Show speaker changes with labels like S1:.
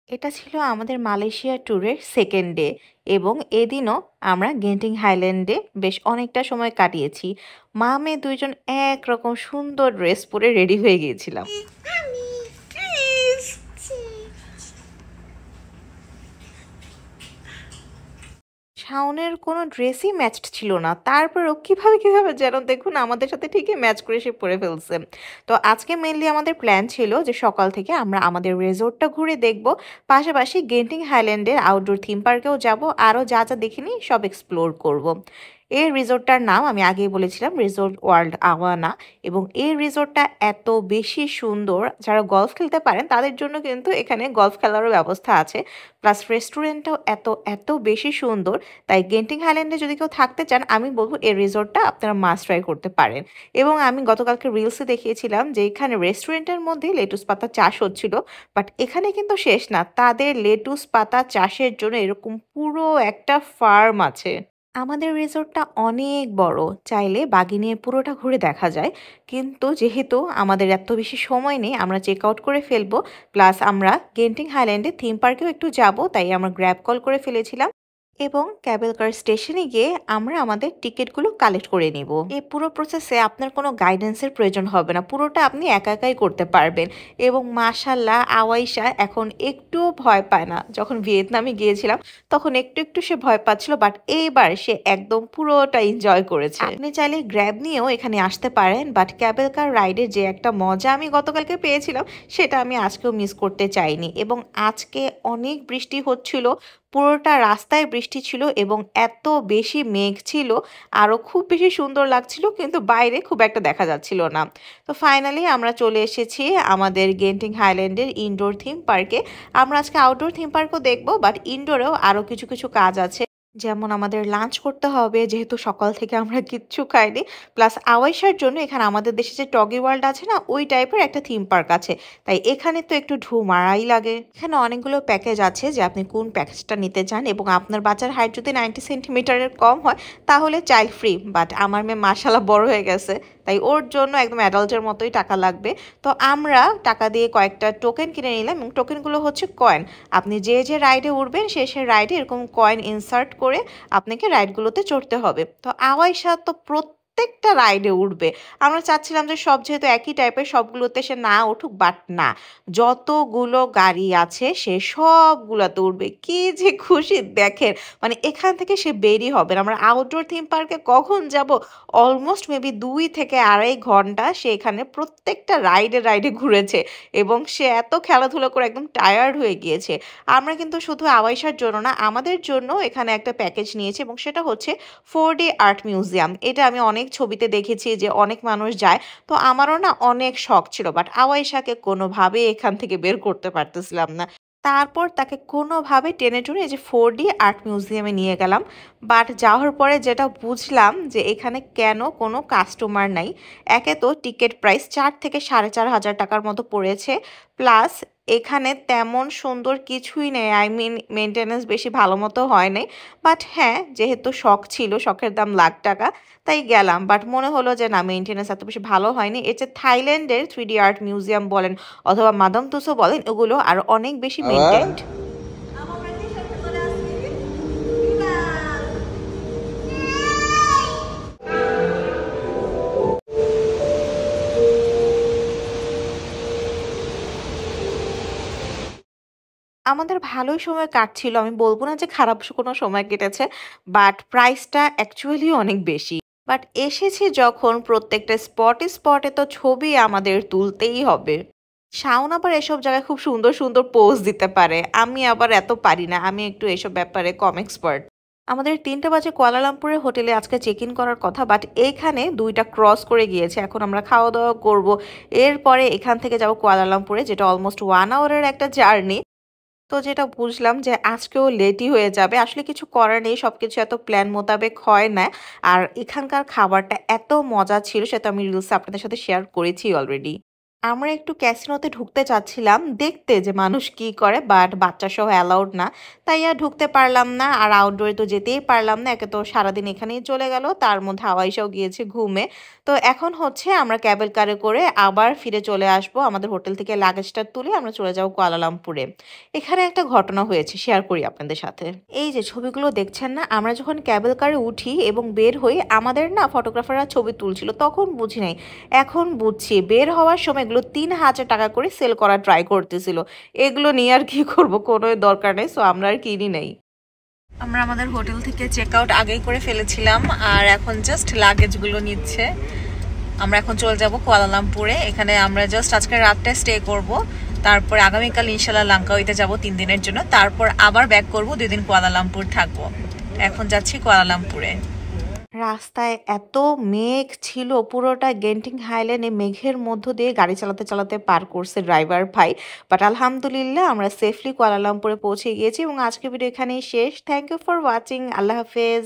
S1: এটা ছিল আমাদের মালয়েশিয়া ট্যুরের 2nd ডে এবং এদিনও আমরা গেন্টিং হাইল্যান্ডে বেশ অনেকটা সময় কাটিয়েছি। মা-মেয়ে ২ জন একরকম সুন্দর ড্রেস পরে রেডি হয়ে গিয়েছিলাম। শাওনের কোনো ড্রেসই ম্যাচড ছিল না। তারপরেও কিভাবে যেন দেখুন আমাদের সাথে ঠিকই ম্যাচ করে সে পরে ফেলছে। তো আজকে মেইনলি আমাদের প্ল্যান ছিল যে সকাল থেকে আমরা আমাদের রিসোর্টটা ঘুরে দেখব। পাশাপাশি গেন্টিং হাইল্যান্ডের আউটডোর থিম পার্কেও যাব। আরও যা দেখিনি সব এক্সপ্লোর করব। এই রিসোর্টটার নাম আমি আগেই বলেছিলাম রিসোর্ট ওয়ার্ল্ড আওয়ানা এবং এই রিসোর্টটা এত বেশি সুন্দর, যারা গলফ খেলতে পারেন তাদের জন্য কিন্তু এখানে গলফ খেলারও ব্যবস্থা আছে। প্লাস রেস্টুরেন্টটাও এত বেশি সুন্দর। তাই গেন্টিং হাইল্যান্ডে যদি কেউ থাকতে চান আমি বলব এই রিসোর্টটা আপনারা মাস্ট ট্রাই করতে পারেন। এবং আমি গতকালকে রিলসে দেখিয়েছিলাম যে এখানে রেস্টুরেন্টের মধ্যে লেটুস পাতা চাষ হচ্ছিল, বাট এখানে কিন্তু শেষ না, তাদের লেটুস পাতা চাষের জন্য এরকম পুরো একটা ফার্ম আছে। আমাদের রিসোর্টটা অনেক বড়, চাইলে বাগি নিয়ে পুরোটা ঘুরে দেখা যায়, কিন্তু যেহেতু আমাদের এত বেশি সময় নেই আমরা চেক আউট করে ফেলবো। প্লাস আমরা গেন্টিং হাইল্যান্ডে থিম পার্কেও একটু যাব, তাই আমরা গ্র্যাব কল করে ফেলেছিলাম এবং ক্যাবেল কার স্টেশনে গিয়ে আমরা আমাদের টিকিটগুলো কালেক্ট করে নিব। এই পুরো প্রসেসে আপনার কোনো গাইডেন্সের প্রয়োজন হবে না, পুরোটা আপনি একাই করতে পারবেন। এবং মাশাল্লাহ আওয়াইশা এখন একটুও ভয় পায় না। যখন ভিয়েতনামে গিয়েছিলাম তখন একটু সে ভয় পাচ্ছিল, বাট এইবার সে একদম পুরোটা এনজয় করেছে। আপনি চাইলে গ্র্যাব নিয়েও এখানে আসতে পারেন, বাট ক্যাবেল কার রাইডের যে একটা মজা আমি গতকালকে পেয়েছিলাম সেটা আমি আজকেও মিস করতে চাইনি। এবং আজকে অনেক বৃষ্টি হচ্ছিল, পুরোটা রাস্তায় বৃষ্টি ছিল এবং এত বেশি মেঘ ছিল, আরও খুব বেশি সুন্দর লাগছিল, কিন্তু বাইরে খুব একটা দেখা যাচ্ছিল না। তো ফাইনালি আমরা চলে এসেছি আমাদের গেন্টিং হাইল্যান্ডের ইনডোর থিম পার্কে। আমরা আজকে আউটডোর থিম পার্কও দেখবো, বাট ইনডোরেও আরও কিছু কাজ আছে। যেমন আমাদের লাঞ্চ করতে হবে, যেহেতু সকাল থেকে আমরা কিচ্ছু খাইনি। প্লাস আওয়াইশার জন্য এখানে আমাদের দেশে যে টগি ওয়ার্ল্ড আছে না, ওই টাইপের একটা থিম পার্ক আছে, তাই এখানে তো একটু ঢু মারাই লাগে। এখানে অনেকগুলো প্যাকেজ আছে যে আপনি কোন প্যাকেজটা নিতে চান, এবং আপনার বাচ্চার হাইট যদি 90 সেন্টিমিটারের কম হয় তাহলে চাইল্ড ফ্রি, বাট আমার মেয়ে মাশাল্লাহ বড় হয়ে গেছে, তাই ওর জন্য একদম অ্যাডাল্টের মতোই টাকা লাগবে। তো আমরা টাকা দিয়ে কয়েকটা টোকেন কিনে নিলাম, এবং টোকেনগুলো হচ্ছে কয়েন। আপনি যে রাইডে উঠবেন সে রাইডে এরকম কয়েন ইনসার্ট করে আপনাকে রাইডগুলোতে চড়তে হবে। তো আওয়াইশা তো প্রত্যেকটা রাইডে উঠবে। আমরা চাচ্ছিলাম যে সব যেহেতু একই টাইপের সবগুলোতে সে না উঠুক, বাট না, যতগুলো গাড়ি আছে সে সবগুলোতে উঠবে। কি যে খুশি দেখেন, মানে এখান থেকে সে বেরই হবে না। আমরা আউটডোর থিম পার্কে কখন যাব, অলমোস্ট মেবি 2 থেকে 2.5 ঘন্টা সে এখানে প্রত্যেকটা রাইডে ঘুরেছে এবং সে এত খেলাধুলা করে একদম টায়ার্ড হয়ে গিয়েছে। আমরা কিন্তু শুধু আওয়াইশার জন্য না, আমাদের জন্য এখানে একটা প্যাকেজ নিয়েছি, এবং সেটা হচ্ছে 4D আর্ট মিউজিয়াম। এটা আমি অনেক ছবিতে দেখেছি যে অনেক মানুষ যায়, তো আমারও না অনেক শখ ছিল, বাট আওয়াইশাকে কোনোভাবেই এখান থেকে বের করতে পারতেছিলাম না। তারপর তাকে কোনোভাবে টেনে টুনে এই যে 4D আর্ট মিউজিয়ামে নিয়ে গেলাম। বাট যাওয়ার পরে যেটা বুঝলাম যে এখানে কেন কোনো কাস্টমার নাই। একে তো টিকিট প্রাইস 4 থেকে 4.5 হাজার টাকার মতো পড়েছে, প্লাস এখানে তেমন সুন্দর কিছুই নেই, আই মিন মেনটেনেন্স বেশি ভালো মতো হয় নাই। বাট হ্যাঁ, যেহেতু শখ ছিল, শখের দাম লাখ টাকা, তাই গেলাম। বাট মনে হলো যে না, মেনটেনেন্স এত বেশি ভালো হয়নি। এর যে থাইল্যান্ডের 3D আর্ট মিউজিয়াম বলেন অথবা মাদাম তুসো বলেন, ওগুলো আর অনেক বেশি মেনটেন্ড। আমাদের ভালোই সময় কাটছিল। আমি বলব না যে খারাপ কোনো সময় কেটেছে। বাট প্রাইসটা অ্যাকচুয়ালি অনেক বেশি। বাট এসেছি যখন, প্রত্যেকটা স্পটে তো ছবি আমাদের তুলতেই হবে। শাওন আবার এসব জায়গায় খুব সুন্দর পোজ দিতে পারে। আমি আবার এত পারি না। আমি একটু এসব ব্যাপারে কম এক্সপার্ট। আমাদের ৩টা বাজে কুয়ালালামপুরের হোটেলে আজকে চেক ইন করার কথা, বাট এইখানে ২টা ক্রস করে গিয়েছে। এখন আমরা খাওয়া-দাওয়া করব। এরপরে এখান থেকে যাব কুয়ালালামপুরে, যেটা অলমোস্ট 1 আওয়ারের একটা জার্নি। তো যেটা বুঝলাম যে আজকেও লেটই হয়ে যাবে। আসলে কিছু করার নেই, সবকিছু এত প্ল্যান মোতাবেক হয় না। আর এখানকার খাবারটা এত মজা ছিল, সেটা আমি রিলসে আপনাদের সাথে শেয়ার করেছি অলরেডি। আমরা একটু ক্যাসিনোতে ঢুকতে চাচ্ছিলাম দেখতে যে মানুষ কি করে, বাট বাচ্চা সহ অ্যালাউড না। তাই আর ঢুকতে পারলাম না, আর আউটডোরে তো যেতেই পারলাম না। একে তো সারাদিন এখানেই চলে গেল, তার মধ্যে আওয়াইশাও গিয়েছে ঘুমে। তো এখন হচ্ছে আমরা ক্যাবেল কারে করে আবার ফিরে চলে আসব, আমাদের হোটেল থেকে লাগেজটা তুলে আমরা চলে যাব কুয়ালালামপুরে। এখানে একটা ঘটনা হয়েছে, শেয়ার করি আপনাদের সাথে। এই যে ছবিগুলো দেখছেন না, আমরা যখন ক্যাবেল কারে উঠি এবং বের হই, আমাদের না ফটোগ্রাফাররা ছবি তুলছিল, তখন বুঝি নাই। এখন বুঝছি বের হওয়ার সময় এগুলো ৩,০০০ টাকা করে সেল করার ট্রাই করতেছিল। এগুলো নিয়ে আর কি করব, কোনো দরকার নেই, সো আমরা আর কিনি নাই। আমরা আমাদের হোটেল থেকে চেক আউট আগেই করে ফেলেছিলাম, আর এখন জাস্ট লাগেজগুলো নিচ্ছে। আমরা এখন চলে যাব কুয়ালালামপুরে। এখানে আমরা জাস্ট আজকে রাতটা স্টে করব, তারপর আগামীকাল ইনশাল্লাহ লাঙ্কাউইতে যাব ৩ দিনের জন্য, তারপর আবার ব্যাক করব, ২ দিন কুয়ালালামপুর থাকবো। এখন যাচ্ছি কুয়ালালামপুরে। রাস্তায় এত মেঘ ছিল, পুরোটা গেন্টিং হাইল্যান্ডে মেঘের মধ্য দিয়ে গাড়ি চালাতে চালাতে পার করছে ড্রাইভার ভাই। বাট আলহামদুলিল্লাহ আমরা সেফলি কুয়ালালামপুরে পৌঁছে গিয়েছি, এবং আজকের ভিডিও এখানেই শেষ। Thank you for watching. আল্লাহ হাফেজ।